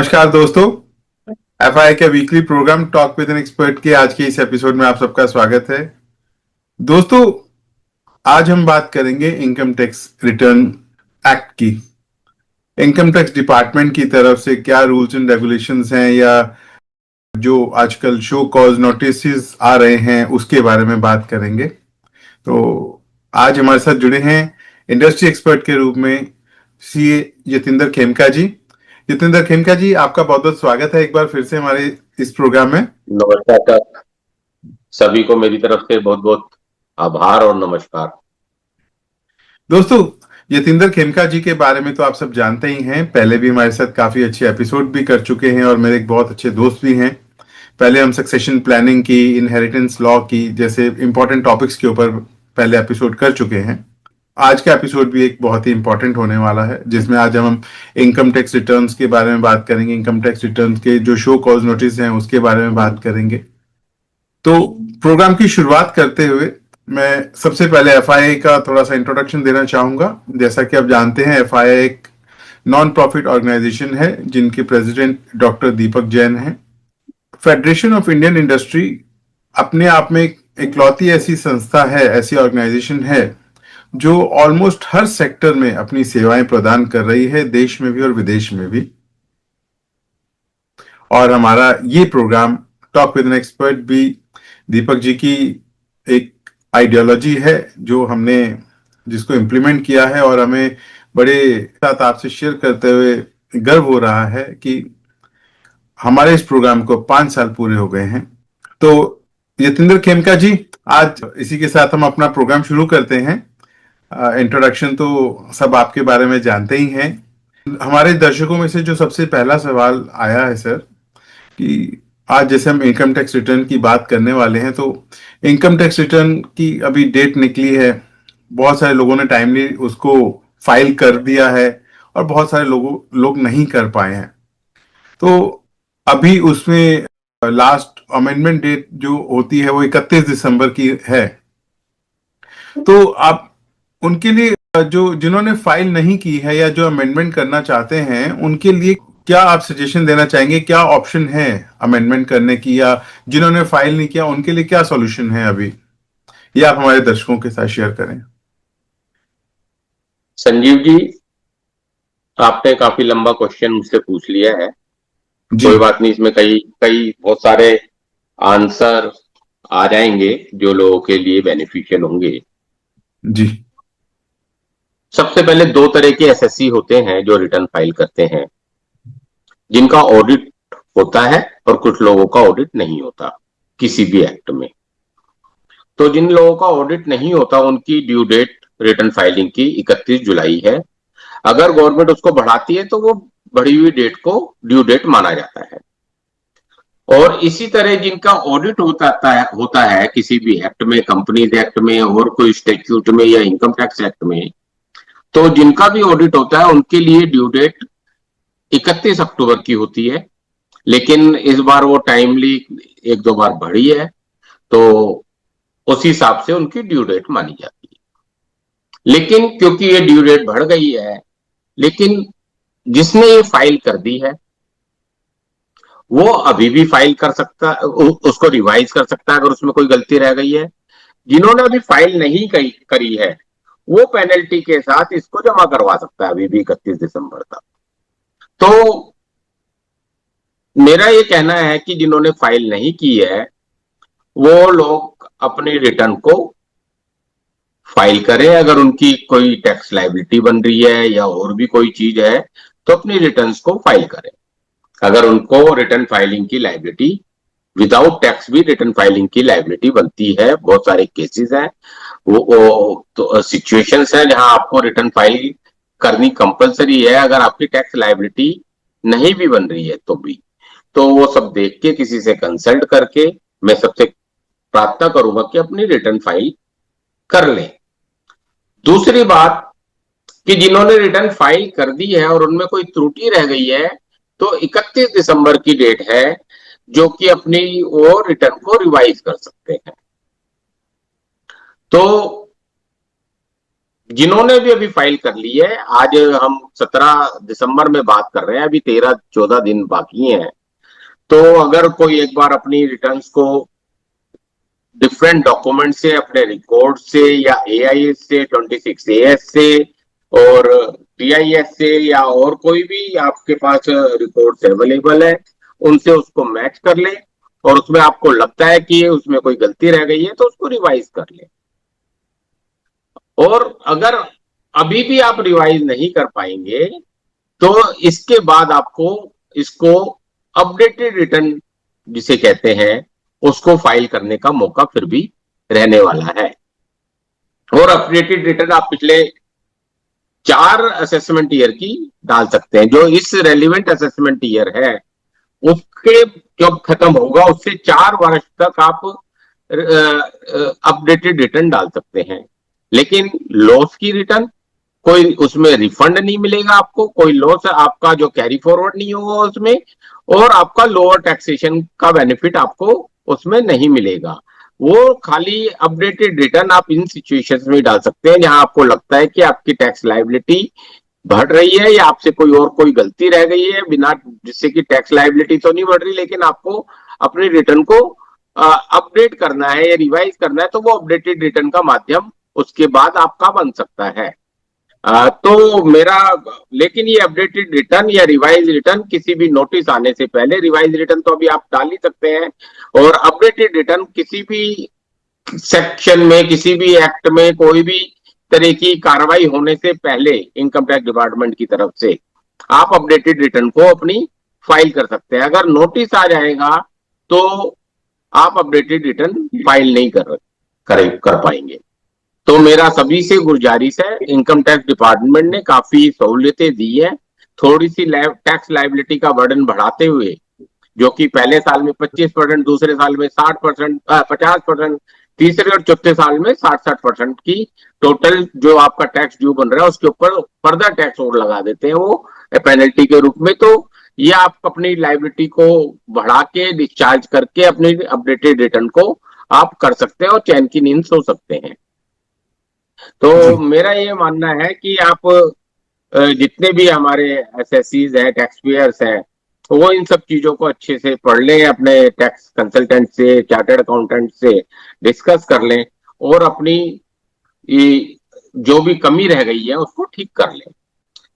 नमस्कार दोस्तों। एफआई के weekly programme talk with an expert के आज के इस एपिसोड में आप सबका स्वागत है। दोस्तों, आज हम बात करेंगे इनकम टैक्स रिटर्न एक्ट की। इनकम टैक्स डिपार्टमेंट की तरफ से क्या रूल्स एंड रेगुलेशंस हैं या जो आजकल शो कॉज नोटिस आ रहे हैं उसके बारे में बात करेंगे। तो आज हमारे साथ जुड़े हैं इंडस्ट्री एक्सपर्ट के रूप में सीए यतिंदर खेमका जी। जितेंद्र खेमका जी, आपका बहुत बहुत स्वागत है एक बार फिर से हमारे इस प्रोग्राम में। नमस्कार सर, सभी को मेरी तरफ से बहुत बहुत आभार और नमस्कार। दोस्तों, यतिंदर खेमका जी के बारे में तो आप सब जानते ही हैं, पहले भी हमारे साथ काफी अच्छे एपिसोड भी कर चुके हैं और मेरे एक बहुत अच्छे दोस्त भी हैं। पहले हम सक्सेशन प्लानिंग की, इनहेरिटेंस लॉ की जैसे इंपॉर्टेंट टॉपिक्स के ऊपर पहले एपिसोड कर चुके हैं। आज का एपिसोड भी एक बहुत ही इंपॉर्टेंट होने वाला है, जिसमें आज हम इनकम टैक्स रिटर्न्स के बारे में बात करेंगे। इनकम टैक्स रिटर्न्स के जो शो कॉज नोटिस हैं उसके बारे में बात करेंगे। तो प्रोग्राम की शुरुआत करते हुए मैं सबसे पहले एफआईआई का थोड़ा सा इंट्रोडक्शन देना चाहूंगा। जैसा कि आप जानते हैं, एफआईआई एक नॉन प्रॉफिट ऑर्गेनाइजेशन है जिनके प्रेसिडेंट डॉक्टर दीपक जैन हैं। फेडरेशन ऑफ इंडियन इंडस्ट्री अपने आप में एक इकलौती ऐसी संस्था है, ऐसी ऑर्गेनाइजेशन है जो ऑलमोस्ट हर सेक्टर में अपनी सेवाएं प्रदान कर रही है, देश में भी और विदेश में भी। और हमारा ये programme talk with an expert भी दीपक जी की एक आइडियोलॉजी है जो हमने जिसको इम्प्लीमेंट किया है, और हमें बड़े साथ आपसे शेयर करते हुए गर्व हो रहा है कि हमारे इस प्रोग्राम को 5 साल पूरे हो गए हैं। तो यतिंदर खेमका जी, आज इसी के साथ हम अपना प्रोग्राम शुरू करते हैं। इंट्रोडक्शन तो सब आपके बारे में जानते ही हैं। हमारे दर्शकों में से जो सबसे पहला सवाल आया है सर, कि आज जैसे हम इनकम टैक्स रिटर्न की बात करने वाले हैं, तो इनकम टैक्स रिटर्न की अभी डेट निकली है। बहुत सारे लोगों ने टाइमली उसको फाइल कर दिया है और बहुत सारे लोग नहीं कर पाए हैं। तो अभी उसमें लास्ट अमेंडमेंट डेट जो होती है वो 31 दिसंबर की है। तो आप उनके लिए जो जिन्होंने फाइल नहीं की है या जो अमेंडमेंट करना चाहते हैं उनके लिए क्या आप सजेशन देना चाहेंगे? क्या ऑप्शन है अमेंडमेंट करने की, या जिन्होंने फाइल नहीं किया उनके लिए क्या सॉल्यूशन है अभी, ये आप हमारे दर्शकों के साथ शेयर करें। संजीव जी, आपने काफी लंबा क्वेश्चन मुझसे पूछ लिया है। जी कोई बात नहीं, इसमें कई कई बहुत सारे आंसर आ जाएंगे जो लोगों के लिए बेनिफिशियल होंगे। जी सबसे पहले दो तरह के एसएससी होते हैं जो रिटर्न फाइल करते हैं, जिनका ऑडिट होता है और कुछ लोगों का ऑडिट नहीं होता किसी भी एक्ट में। तो जिन लोगों का ऑडिट नहीं होता उनकी ड्यू डेट रिटर्न फाइलिंग की 31 जुलाई है। अगर गवर्नमेंट उसको बढ़ाती है तो वो बढ़ी हुई डेट को ड्यू डेट माना जाता है। और इसी तरह जिनका ऑडिट होता है किसी भी एक्ट में, कंपनीज एक्ट में और कोई स्टैट्यूट में या इनकम टैक्स एक्ट में, तो जिनका भी ऑडिट होता है उनके लिए ड्यू डेट 31 अक्टूबर की होती है। लेकिन इस बार वो टाइमली एक दो बार बढ़ी है, तो उस हिसाब से उनकी ड्यू डेट मानी जाती है। लेकिन क्योंकि ये ड्यू डेट बढ़ गई है, लेकिन जिसने ये फाइल कर दी है वो अभी भी फाइल कर सकता, उसको रिवाइज कर सकता है अगर उसमें कोई गलती रह गई है। जिन्होंने अभी फाइल नहीं करी है वो पेनल्टी के साथ इसको जमा करवा सकता है अभी भी 31 दिसंबर तक। तो मेरा ये कहना है कि जिन्होंने फाइल नहीं की है वो लोग अपनी रिटर्न को फाइल करें। अगर उनकी कोई टैक्स लायबिलिटी बन रही है या और भी कोई चीज है तो अपनी रिटर्न्स को फाइल करें। अगर उनको रिटर्न फाइलिंग की लायबिलिटी, विदाउट टैक्स भी रिटर्न फाइलिंग की लायबिलिटी बनती है, बहुत सारे केसेस हैं, वो तो सिचुएशंस हैं जहां आपको रिटर्न फाइल करनी कंपलसरी है अगर आपकी टैक्स लायबिलिटी नहीं भी बन रही है तो भी। तो वो सब देख के किसी से कंसल्ट करके मैं सबसे प्रार्थना करूंगा कि अपनी रिटर्न फाइल कर लें। दूसरी बात कि जिन्होंने रिटर्न फाइल कर दी है और उनमें कोई त्रुटि रह गई है, तो 31 दिसंबर की डेट है जो कि अपनी वो रिटर्न को रिवाइज कर सकते हैं। तो जिन्होंने भी अभी फाइल कर ली है, आज हम 17 दिसंबर में बात कर रहे हैं, अभी 13-14 दिन बाकी हैं, तो अगर कोई एक बार अपनी रिटर्न्स को डिफरेंट डॉक्यूमेंट से, अपने रिकॉर्ड से या एआईएस से, 26AS से और टीआईएस से या और कोई भी आपके पास रिकॉर्ड्स अवेलेबल है, उनसे उसको मैच कर ले और उसमें आपको लगता है कि उसमें कोई गलती रह गई है तो उसको रिवाइज कर ले। और अगर अभी भी आप रिवाइज नहीं कर पाएंगे तो इसके बाद आपको इसको अपडेटेड रिटर्न जिसे कहते हैं उसको फाइल करने का मौका फिर भी रहने वाला है। और अपडेटेड रिटर्न आप पिछले 4 असेसमेंट ईयर की डाल सकते हैं। जो इस रेलिवेंट असेसमेंट ईयर है उसके जब खत्म होगा उससे 4 वर्ष तक आप अपडेटेड रिटर्न डाल सकते हैं। लेकिन लॉस की रिटर्न कोई उसमें रिफंड नहीं मिलेगा आपको, कोई लॉस आपका जो कैरी फॉरवर्ड नहीं होगा उसमें, और आपका लोअर टैक्सेशन का बेनिफिट आपको उसमें नहीं मिलेगा। वो खाली अपडेटेड रिटर्न आप इन सिचुएशंस में डाल सकते हैं जहां आपको लगता है कि आपकी टैक्स लायबिलिटी बढ़ रही है या आपसे कोई गलती रह गई है, बिना जिससे कि टैक्स लायबिलिटी तो नहीं बढ़ रही लेकिन आपको अपने रिटर्न को अपडेट करना है या रिवाइज करना है, तो वो अपडेटेड रिटर्न का माध्यम उसके बाद आपका बन सकता है। तो मेरा, लेकिन ये अपडेटेड रिटर्न या रिवाइज रिटर्न किसी भी नोटिस आने से पहले, रिवाइज रिटर्न तो अभी आप डाल ही सकते हैं, और अपडेटेड रिटर्न किसी भी सेक्शन में, किसी भी एक्ट में, कोई भी तरह की कार्रवाई होने से पहले इनकम टैक्स डिपार्टमेंट की तरफ से आप अपडेटेड रिटर्न को अपनी फाइल कर सकते हैं। अगर नोटिस आ जाएगा तो आप अपडेटेड रिटर्न फाइल नहीं कर पाएंगे। तो मेरा सभी से गुजारिश है, इनकम टैक्स डिपार्टमेंट ने काफी सहूलियतें दी है, थोड़ी सी टैक्स लायबिलिटी का बर्डन बढ़ाते हुए, जो कि पहले साल में 25%, दूसरे साल में 60%, 50%, तीसरे और चौथे साल में 60% की टोटल जो आपका टैक्स ड्यू बन रहा है उसके ऊपर फर्दर टैक्स और लगा देते हैं वो पेनल्टी के रूप में। तो ये आप अपनी लायबिलिटी को बढ़ा के डिस्चार्ज करके अपनी अपडेटेड रिटर्न को आप कर सकते हैं और चैन की नींद सो सकते हैं। तो मेरा ये मानना है कि आप जितने भी हमारे एसएससीज हैं, टैक्स पेयर्स हैं, तो वो इन सब चीजों को अच्छे से पढ़ लें, अपने टैक्स कंसल्टेंट से, चार्टर्ड अकाउंटेंट से डिस्कस कर लें और अपनी जो भी कमी रह गई है उसको ठीक कर लें।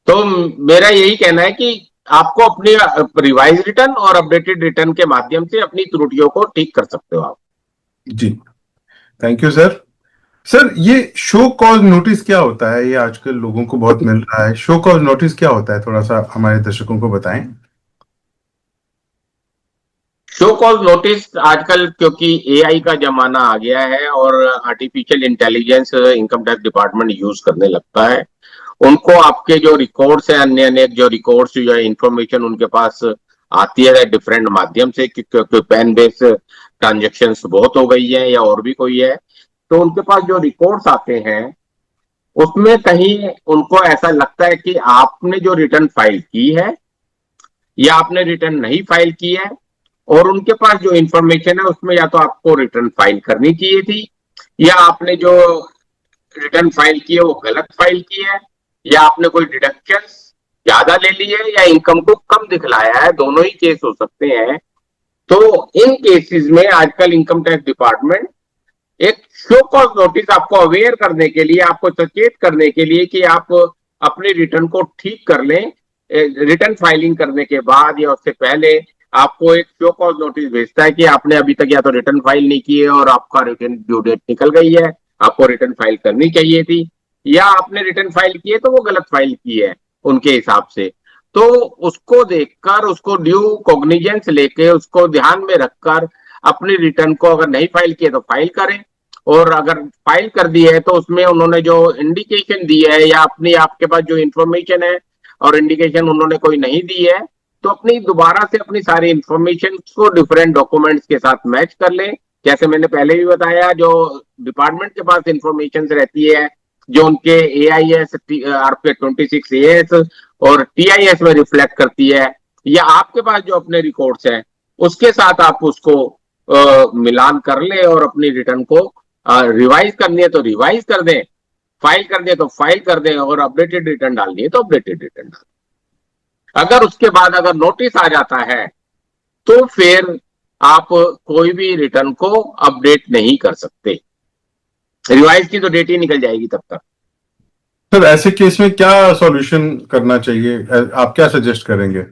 तो मेरा यही कहना है कि आपको अपने रिवाइज रिटर्न और अपडेटेड रिटर्न के माध्यम से अपनी त्रुटियों को ठीक कर सकते हो आप। जी, थैंक यू सर। सर, ये शो कॉज नोटिस क्या होता है? ये आजकल लोगों को बहुत मिल रहा है। शो कॉज नोटिस क्या होता है, थोड़ा सा हमारे दर्शकों को बताएं। शो कॉज नोटिस आजकल, क्योंकि एआई का जमाना आ गया है और artificial intelligence income tax department use करने लगता है, उनको आपके जो रिकॉर्ड्स है, अन्य अनेक जो रिकॉर्ड्स या इंफॉर्मेशन उनके पास आती है डिफरेंट माध्यम से, क्योंकि पेन बेस्ड ट्रांजेक्शन बहुत हो गई है या और भी कोई है, तो उनके पास जो रिकॉर्ड्स आते हैं उसमें कहीं उनको ऐसा लगता है कि आपने जो रिटर्न फाइल की है या आपने रिटर्न नहीं फाइल की है, और उनके पास जो इंफॉर्मेशन है उसमें या तो आपको रिटर्न फाइल करनी चाहिए थी या आपने जो रिटर्न फाइल की है वो गलत फाइल की है, या आपने कोई डिडक्शन ज्यादा ले ली है या इनकम को कम दिखलाया है, दोनों ही केस हो सकते हैं। तो इन केसेस में आजकल इनकम टैक्स डिपार्टमेंट एक शो कॉज नोटिस आपको अवेयर करने के लिए, आपको सचेत करने के लिए कि आप अपने रिटर्न को ठीक कर लें, रिटर्न फाइलिंग करने के बाद या उससे पहले आपको एक शो कॉज नोटिस भेजता है कि आपने अभी तक या तो रिटर्न फाइल नहीं की है और आपका रिटर्न ड्यू डेट निकल गई है, आपको रिटर्न फाइल करनी चाहिए थी, या आपने रिटर्न फाइल की है तो वो गलत फाइल की है उनके हिसाब से। तो उसको देखकर, उसको ड्यू कॉग्निजेंस लेके, उसको ध्यान में रखकर अपनी रिटर्न को अगर नहीं फाइल किए तो फाइल करें, और अगर फाइल कर दी है तो उसमें उन्होंने जो इंडिकेशन दी है या अपनी आपके पास जो इंफॉर्मेशन है और इंडिकेशन उन्होंने कोई नहीं दी है, तो अपनी दोबारा से अपनी सारी इंफॉर्मेशन को डिफरेंट डॉक्यूमेंट्स के साथ मैच कर लें। जैसे मैंने पहले भी बताया, जो डिपार्टमेंट के पास इंफॉर्मेशन रहती है, जो उनके एआईएस, आपके 26AS और टीआईएस में रिफ्लेक्ट करती है, या आपके पास जो अपने रिकॉर्ड्स हैं उसके साथ आप उसको मिलान कर ले और अपनी रिटर्न को रिवाइज करनी है तो रिवाइज कर दें, फाइल कर दे तो फाइल कर दे, और अपडेटेड रिटर्न डालनी है तो अपडेटेड रिटर्न डाल। अगर उसके बाद अगर नोटिस आ जाता है तो फिर आप कोई भी रिटर्न को अपडेट नहीं कर सकते, रिवाइज की तो डेट ही निकल जाएगी तब तक। सर ऐसे केस में क्या सॉल्यूशन करना चाहिए, आप क्या सजेस्ट करेंगे?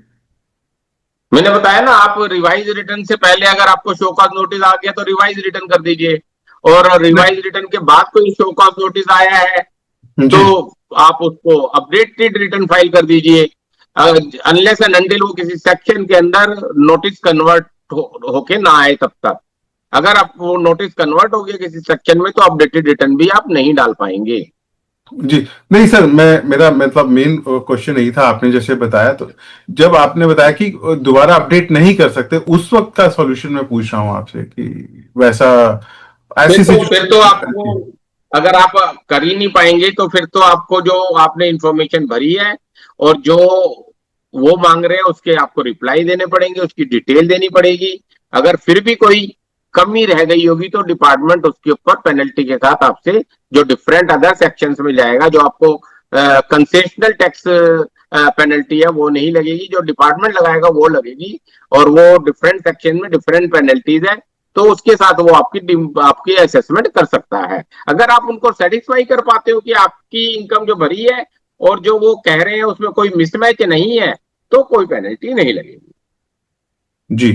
मैंने बताया ना, आप रिवाइज रिटर्न से पहले अगर आपको शो कॉज नोटिस आ गया तो रिवाइज रिटर्न कर दीजिए, और रिवाइज रिटर्न के बाद कोई शो कॉज नोटिस आया है तो जी आप उसको अपडेटेड रिटर्न फाइल कर दीजिए, अनलेस एंड अनटिल वो किसी सेक्शन के अंदर नोटिस कन्वर्ट होके ना आए तब तक। अगर आप वो नोटिस कन्वर्ट हो गया किसी सेक्शन में तो अपडेटेड रिटर्न भी आप नहीं डाल पाएंगे। जी। नहीं सर, मेरा मतलब मेन क्वेश्चन यही था, आपने जैसे बताया, तो जब आपने बताया कि दोबारा अपडेट नहीं कर सकते, उस वक्त का सॉल्यूशन मैं पूछ रहा हूं आपसे कि वैसा ऐसी फिर तो आपको, सिचुएशन। अगर आप कर ही नहीं पाएंगे तो फिर तो आपको जो आपने इंफॉर्मेशन भरी है और जो वो मांग रहे हैं उसके आपको रिप्लाई देने पड़ेंगे, उसकी डिटेल देनी पड़ेगी। अगर फिर भी कोई कमी रह गई होगी तो डिपार्टमेंट उसके ऊपर पेनल्टी के साथ आपसे, जो डिफरेंट अदर सेक्शंस में जाएगा, जो आपको कंसेशनल टैक्स पेनल्टी है वो नहीं लगेगी, जो डिपार्टमेंट लगाएगा वो लगेगी, और वो डिफरेंट सेक्शन में डिफरेंट पेनल्टीज है, तो उसके साथ वो आपकी असेसमेंट कर सकता है। अगर आप उनको सेटिस्फाई कर पाते हो कि आपकी इनकम जो भरी है और जो वो कह रहे हैं उसमें कोई मिसमैच नहीं है तो कोई पेनल्टी नहीं लगेगी। जी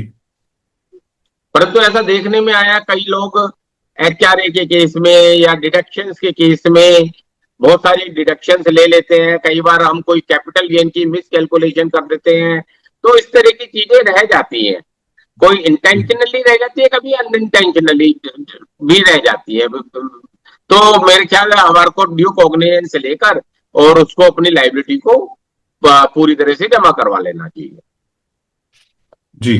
परंतु ऐसा देखने में आया कई लोग एचआरए के केस में या डिडक्शंस के केस में बहुत सारी डिडक्शंस ले लेते हैं, कई बार हम कोई कैपिटल गेन की मिस कैलकुलेशन कर देते हैं, तो इस तरह की चीजें रह जाती हैं। कोई इंटेंशनली रह जाती है, कभी अनइंटेंशनली भी रह जाती है। तो मेरे ख्याल है हमारे को ड्यू कॉग्निजेंस से लेकर और उसको अपनी लाइबिलिटी को पूरी तरह से जमा करवा लेना चाहिए। जी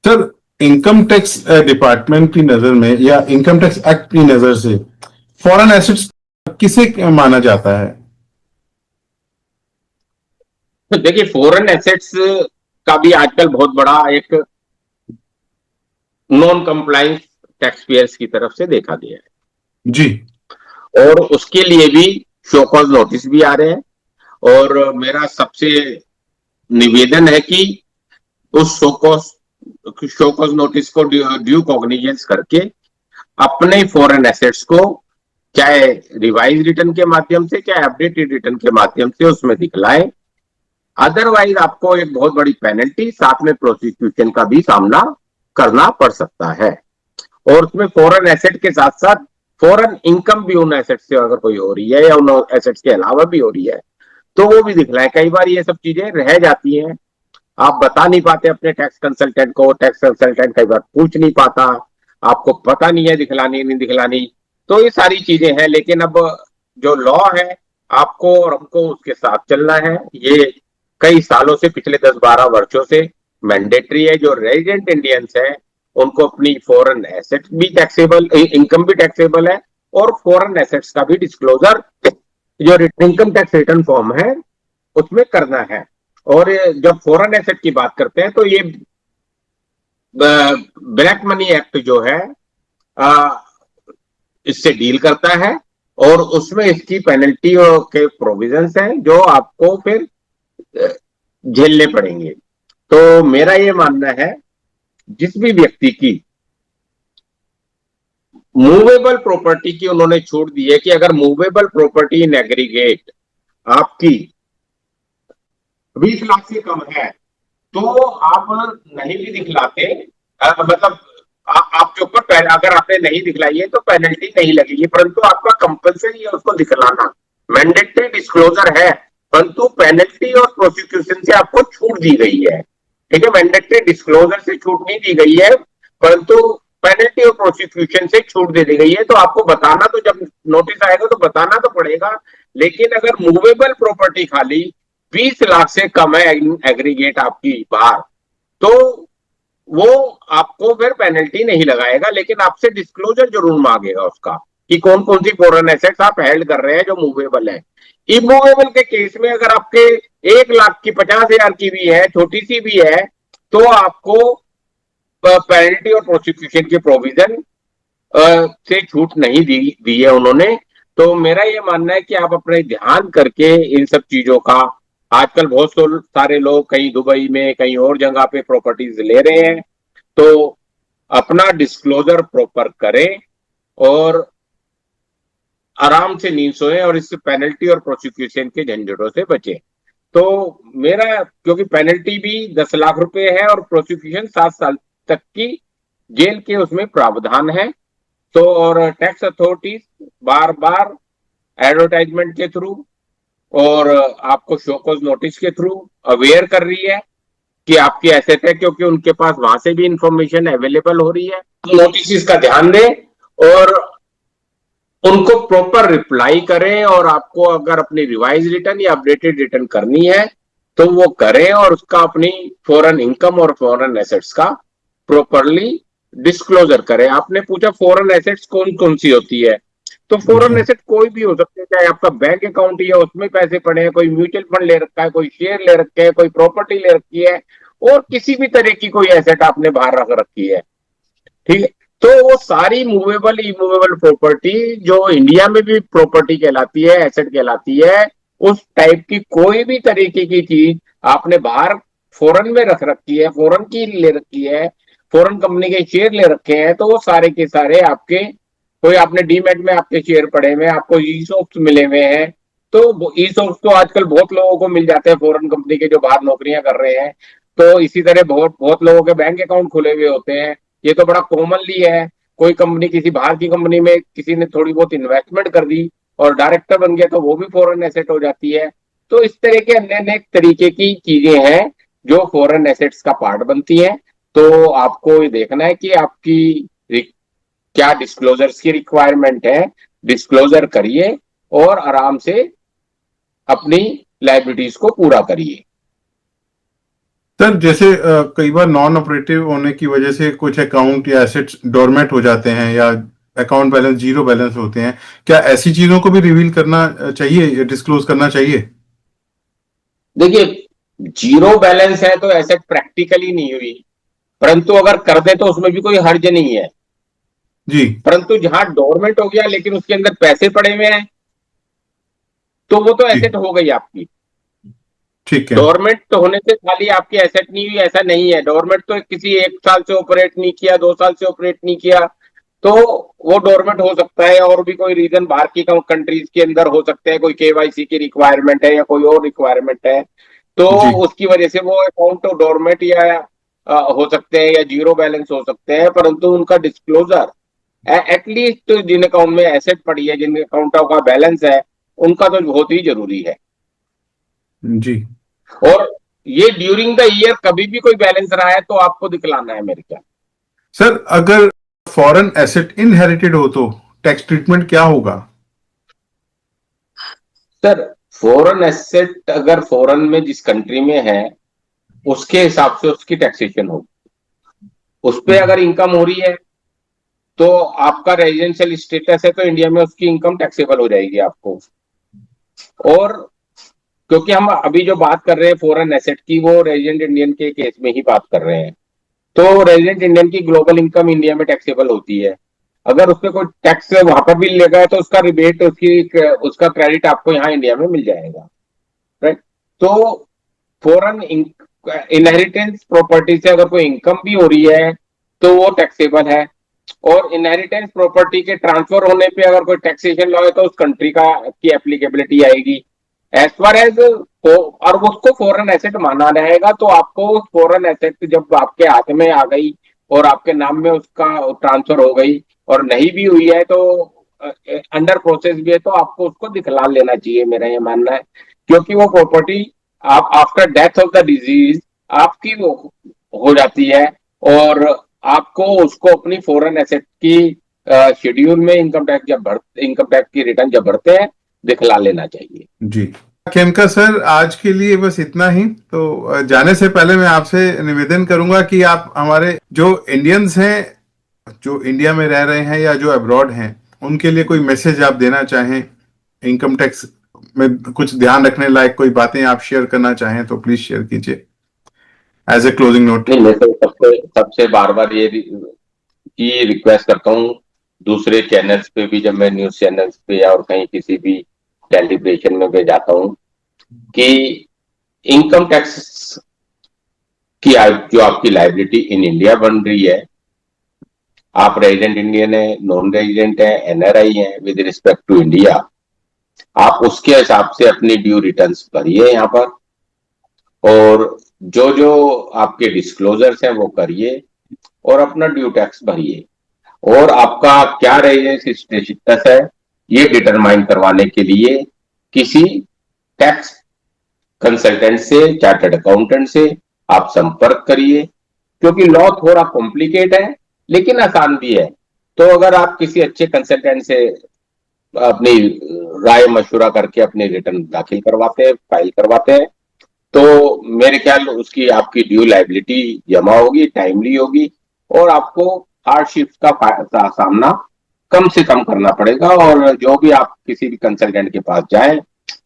सर, इनकम टैक्स डिपार्टमेंट की नजर में या इनकम टैक्स एक्ट की नजर से फॉरेन एसेट्स किसे माना जाता है? तो देखिए, फॉरेन एसेट्स का भी आजकल बहुत बड़ा एक नॉन कंप्लाइंस टैक्स पेयर्स की तरफ से देखा गया जी है, और उसके लिए भी शो कॉज नोटिस भी आ रहे हैं। और मेरा सबसे निवेदन है कि उस शो कॉज नोटिस को ड्यू कॉग्निजेंस करके अपने फॉरेन एसेट्स को चाहे रिवाइज रिटर्न के माध्यम से चाहे अपडेटेड रिटर्न के माध्यम से उसमें दिखलाएं। अदरवाइज आपको एक बहुत बड़ी पेनल्टी साथ में प्रोसिक्यूशन का भी सामना करना पड़ सकता है। और उसमें फॉरेन एसेट के साथ साथ फॉरेन इनकम भी उन एसेट से अगर कोई हो रही है या उन एसेट्स के अलावा भी हो रही है तो वो भी दिखलाए। कई बार ये सब चीजें रह जाती हैं, आप बता नहीं पाते अपने टैक्स कंसल्टेंट को, टैक्स कंसल्टेंट कई बार पूछ नहीं पाता, आपको पता नहीं है दिखलानी नहीं दिखलानी, तो ये सारी चीजें हैं। लेकिन अब जो लॉ है आपको और हमको उसके साथ चलना है। ये कई सालों से, पिछले 10-12 वर्षों से मैंडेटरी है। जो रेजिडेंट इंडियंस है उनको अपनी फॉरेन एसेट भी टैक्सेबल, इनकम भी टैक्सेबल है, और फॉरेन एसेट्स का भी डिस्क्लोजर जो इनकम टैक्स रिटर्न फॉर्म है उसमें करना है। और जब फॉरेन एसेट की बात करते हैं तो ये ब्लैक मनी एक्ट जो है इससे डील करता है, और उसमें इसकी पेनल्टी के प्रोविजंस हैं जो आपको फिर झेलने पड़ेंगे। तो मेरा ये मानना है जिस भी व्यक्ति की मूवेबल प्रॉपर्टी की उन्होंने छूट दी है कि अगर मूवेबल प्रॉपर्टी इन एग्रीगेट आपकी 20 लाख से कम है तो आप नहीं भी दिखलाते, मतलब आपके ऊपर अगर आपने नहीं दिखलाई है तो पेनल्टी नहीं लगेगी, परंतु आपका कंपल्सरी है उसको दिखलाना, मैंडेटरी डिस्क्लोजर है, परंतु पेनल्टी और प्रोसिक्यूशन से आपको छूट दी गई है। ठीक है, मैंडेटरी डिस्क्लोजर से छूट नहीं दी गई है, परंतु पेनल्टी और प्रोसिक्यूशन से छूट दे दी गई है। तो आपको बताना, तो जब नोटिस आएगा तो बताना तो पड़ेगा। लेकिन अगर मूवेबल प्रॉपर्टी खाली 20 लाख से कम है एग्रीगेट आपकी बाहर, तो वो आपको फिर पेनल्टी नहीं लगाएगा, लेकिन आपसे डिस्क्लोजर जरूर मांगेगा उसका कि कौन कौन सी फॉरेन एसेट्स आप हेल्ड कर रहे हैं जो मूवेबल है। इमूवेबल के केस में अगर आपके 1 लाख की 50,000 की भी है, छोटी सी भी है, तो आपको पेनल्टी और प्रोसिक्यूशन के प्रोविजन से छूट नहीं दी है उन्होंने। तो मेरा ये मानना है कि आप अपने ध्यान करके इन सब चीजों का, आजकल बहुत सारे लोग कहीं दुबई में कहीं और जगह पे प्रॉपर्टीज ले रहे हैं, तो अपना डिस्क्लोजर प्रॉपर करें और आराम से नींद सोए और इससे पेनल्टी और प्रोसिक्यूशन के झंझटों से बचे। तो मेरा, क्योंकि पेनल्टी भी 10 लाख रुपए है और प्रोसिक्यूशन 7 साल तक की जेल के उसमें प्रावधान है। तो और टैक्स अथॉरिटीज बार बार एडवर्टाइजमेंट के थ्रू और आपको शोकॉज नोटिस के थ्रू अवेयर कर रही है कि आपकी एसेट है, क्योंकि उनके पास वहां से भी इंफॉर्मेशन अवेलेबल हो रही है। तो नोटिस का ध्यान दें और उनको प्रॉपर रिप्लाई करें, और आपको अगर अपनी रिवाइज रिटर्न या अपडेटेड रिटर्न करनी है तो वो करें और उसका अपनी फॉरेन इनकम और फॉरेन एसेट्स का प्रॉपरली डिस्क्लोजर करें। आपने पूछा फॉरेन एसेट्स कौन कौन सी होती है, तो फॉरेन जी एसेट कोई भी हो सकते हैं, चाहे आपका बैंक अकाउंट ही है उसमें पैसे पड़े हैं, कोई म्यूचुअल फंड ले रखा है, कोई शेयर ले रखे हैं, कोई प्रॉपर्टी ले रखी है, और किसी भी तरह की कोई एसेट आपने बाहर रख रखी है, ठीक है। तो वो सारी मूवेबल इमूवेबल प्रॉपर्टी जो इंडिया में भी प्रॉपर्टी कहलाती है, एसेट कहलाती है, उस टाइप की कोई भी तरीके की चीज आपने बाहर फॉरेन में रख रखी है, फॉरेन की ले रखी है, फॉरेन कंपनी के शेयर ले रखे हैं, तो वो सारे के सारे आपके, कोई आपने डीमैट में आपके शेयर पड़े हुए हैं, आपको ई सॉप्स मिले हुए हैं, तो ई सॉप्स तो आजकल बहुत लोगों को मिल जाते हैं फॉरेन कंपनी के जो बाहर नौकरियां कर रहे हैं। तो इसी तरह बहुत बहुत लोगों के बैंक अकाउंट खुले हुए होते हैं। ये तो बड़ा कॉमनली है। कोई कंपनी किसी बाहर की कंपनी में किसी ने थोड़ी बहुत इन्वेस्टमेंट कर दी और डायरेक्टर बन गया, तो वो भी फॉरेन एसेट हो जाती है। तो इस तरह के अन्य अनेक तरीके की चीजें हैं जो फॉरेन एसेट्स का पार्ट बनती हैं। तो आपको ये देखना है कि आपकी क्या डिस्क्लोजर्स की रिक्वायरमेंट है, डिस्क्लोजर करिए और आराम से अपनी लाइबिलिटीज को पूरा करिए। सर, जैसे कई बार नॉन ऑपरेटिव होने की वजह से कुछ अकाउंट या एसेट्स डोरमेट हो जाते हैं या अकाउंट बैलेंस जीरो बैलेंस होते हैं, क्या ऐसी चीजों को भी रिवील करना चाहिए या डिस्क्लोज करना चाहिए? देखिए, जीरो बैलेंस है तो एसेट प्रैक्टिकली नहीं हुई, परंतु अगर कर दे तो उसमें भी कोई हर्ज नहीं है। जी परंतु जहां डोरमेंट हो गया लेकिन उसके अंदर पैसे पड़े हुए हैं, तो वो तो जी एसेट हो गई आपकी। ठीक है। डोरमेंट तो होने से खाली आपकी एसेट नहीं हुई, ऐसा नहीं है। डोरमेंट तो किसी 1 साल से ऑपरेट नहीं किया, 2 साल से ऑपरेट नहीं किया, तो वो डोरमेंट हो सकता है। और भी कोई रीजन बाहर की कंट्रीज के अंदर हो सकते हैं, कोई केवाईसी की रिक्वायरमेंट है या कोई और रिक्वायरमेंट है, तो जी उसकी वजह से वो अकाउंट तो डोरमेट या हो सकते हैं या जीरो बैलेंस हो सकते हैं। परंतु उनका डिस्क्लोजर एटलीस्ट जिन अकाउंट में एसेट पड़ी है, जिन अकाउंटों का बैलेंस है, उनका तो बहुत ही जरूरी है। जी और ये ड्यूरिंग द ईयर कभी भी कोई बैलेंस रहा है तो आपको दिखलाना है मेरे ख्याल। सर, अगर फॉरेन एसेट इनहेरिटेड हो तो टैक्स ट्रीटमेंट क्या होगा? सर, फॉरेन एसेट अगर फॉरेन में जिस कंट्री में है उसके हिसाब से उसकी टैक्सेशन होगी। उस पर अगर इनकम हो रही है तो आपका रेजिडेंशियल स्टेटस है तो इंडिया में उसकी इनकम टैक्सेबल हो जाएगी आपको। और क्योंकि हम अभी जो बात कर रहे हैं फॉरेन एसेट की, वो रेजिडेंट इंडियन के केस में ही बात कर रहे हैं। तो रेजिडेंट इंडियन की ग्लोबल इनकम इंडिया में टैक्सेबल होती है। अगर उसपे कोई टैक्स वहां पर भी लेगा है तो उसका रिबेट, उसका क्रेडिट आपको यहाँ इंडिया में मिल जाएगा, राइट। तो फॉरेन इनहेरिटेंस प्रॉपर्टी से अगर कोई इनकम भी हो रही है तो वो टैक्सेबल है। और इनहेरिटेंस प्रॉपर्टी के ट्रांसफर होने पे अगर कोई टैक्सेशन लॉ है तो उस कंट्री का की एप्लीकेबिलिटी आएगी एज फार एज, और उसको फॉरेन एसेट माना रहेगा। तो आपको फॉरेन एसेट जब आपके हाथ में आ गई और आपके नाम में उसका ट्रांसफर हो गई और नहीं भी हुई है तो अंडर प्रोसेस भी है, तो आपको उसको दिखला लेना चाहिए, मेरा ये मानना है। क्योंकि वो प्रॉपर्टी आप after death of the disease आपकी वो हो जाती है, और आपको उसको अपनी फॉरेन एसेट की शेड्यूल में इनकम टैक्स की रिटर्न जब भरते हैं दिखला लेना चाहिए। जी खेमका सर, आज के लिए बस इतना ही। तो जाने से पहले मैं आपसे निवेदन करूंगा कि आप हमारे जो इंडियंस हैं जो इंडिया में रह रहे हैं या जो अब्रॉड हैं उनके लिए कोई मैसेज आप देना चाहें, इनकम टैक्स में कुछ ध्यान रखने लायक कोई बातें आप शेयर करना चाहें तो प्लीज शेयर कीजिए एज ए क्लोजिंग नोट। नहीं, मैं तो सबसे सबसे बार बार ये की रिक्वेस्ट करता हूँ दूसरे चैनल्स पे भी, जब मैं न्यूज चैनल्स पे या और कहीं किसी भी टेलीविजन में भी जाता हूँ, कि इनकम टैक्स की जो आपकी लाइबिलिटी इन इंडिया बन रही है, आप रेजिडेंट इंडियन है, नॉन रेजिडेंट है, एनआरआई है, विद रिस्पेक्ट टू इंडिया, आप उसके हिसाब से अपनी ड्यू रिटर्न्स भरिए यहाँ पर, और जो जो आपके डिस्क्लोजर्स हैं वो करिए, और अपना ड्यू टैक्स भरिए, और आपका क्या रेजिडेंस स्टेटस है ये डिटरमाइन करवाने के लिए किसी टैक्स कंसल्टेंट से, चार्टर्ड अकाउंटेंट से आप संपर्क करिए, क्योंकि लॉ थोड़ा कॉम्प्लिकेट है लेकिन आसान भी है। तो अगर आप किसी अच्छे कंसल्टेंट से अपनी राय मशवरा करके अपनी रिटर्न दाखिल करवाते हैं, फाइल करवाते हैं, तो मेरे ख्याल उसकी आपकी ड्यू लाइबिलिटी जमा होगी, टाइमली होगी, और आपको हार्डशिप का सामना कम से कम करना पड़ेगा। और जो भी आप किसी भी कंसल्टेंट के पास जाएं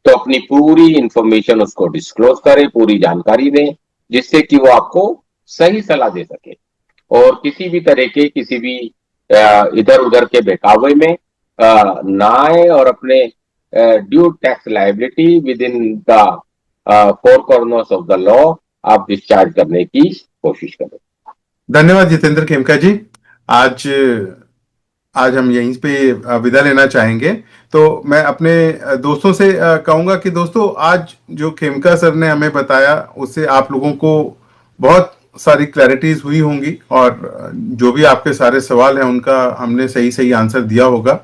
तो अपनी पूरी इंफॉर्मेशन उसको डिस्क्लोज करें, पूरी जानकारी दें, जिससे कि वो आपको सही सलाह दे सके, और किसी भी तरह के किसी भी इधर उधर के बहकावे में ना आए, और अपने due tax liability with in the four corners of the law आप डिस्चार्ज करने की कोशिश करें। धन्यवाद जितेंद्र खेमका जी। आज आज हम यहीं पे विदा लेना चाहेंगे। तो मैं अपने दोस्तों से कहूंगा कि दोस्तों, आज जो खेमका सर ने हमें बताया उससे आप लोगों को बहुत सारी क्लैरिटीज हुई होंगी, और जो भी आपके सारे सवाल हैं उनका हमने सही सही आंसर दिया होगा।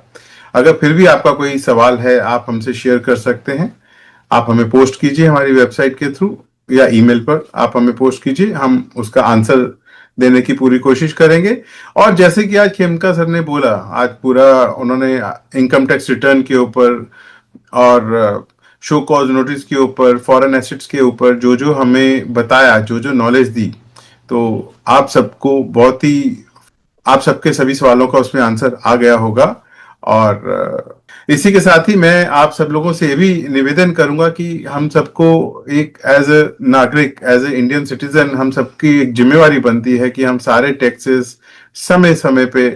अगर फिर भी आपका कोई सवाल है आप हमसे शेयर कर सकते हैं। आप हमें पोस्ट कीजिए हमारी वेबसाइट के थ्रू, या ईमेल पर आप हमें पोस्ट कीजिए, हम उसका आंसर देने की पूरी कोशिश करेंगे। और जैसे कि आज खेमका सर ने बोला, आज पूरा उन्होंने इनकम टैक्स रिटर्न के ऊपर और शो कॉज नोटिस के ऊपर, फॉरेन एसेट्स के ऊपर जो जो हमें बताया, जो जो नॉलेज दी, तो आप सबको बहुत ही, आप सबके सभी सवालों का उसमें आंसर आ गया होगा। और इसी के साथ ही मैं आप सब लोगों से ये भी निवेदन करूंगा कि हम सबको एक एज ए नागरिक, एज ए इंडियन सिटीजन, हम सबकी एक जिम्मेवारी बनती है कि हम सारे टैक्सेस समय समय पे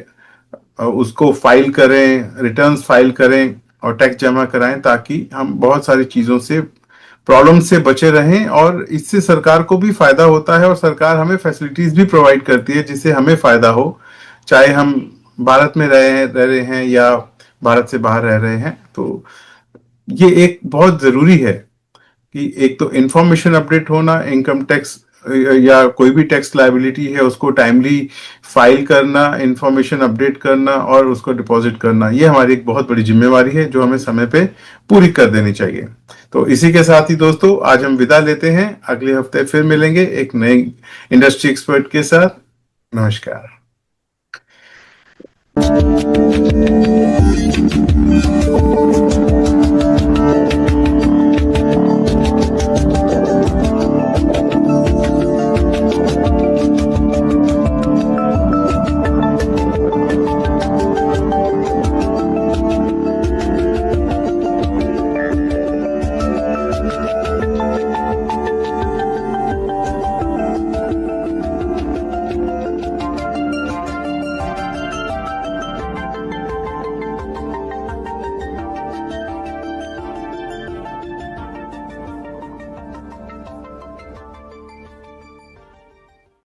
उसको फाइल करें, रिटर्न्स फाइल करें और टैक्स जमा कराएं, ताकि हम बहुत सारी चीजों से, प्रॉब्लम से बचे रहें। और इससे सरकार को भी फायदा होता है, और सरकार हमें फैसिलिटीज भी प्रोवाइड करती है जिससे हमें फायदा हो, चाहे हम भारत में रह रहे हैं या भारत से बाहर रह रहे हैं। तो ये एक बहुत जरूरी है कि एक तो इंफॉर्मेशन अपडेट होना, इनकम टैक्स या कोई भी टैक्स लायबिलिटी है उसको टाइमली फाइल करना, इंफॉर्मेशन अपडेट करना और उसको डिपॉजिट करना, ये हमारी एक बहुत बड़ी जिम्मेवारी है जो हमें समय पे पूरी कर देनी चाहिए। तो इसी के साथ ही दोस्तों, आज हम विदा लेते हैं। अगले हफ्ते फिर मिलेंगे एक नए इंडस्ट्री एक्सपर्ट के साथ। नमस्कार।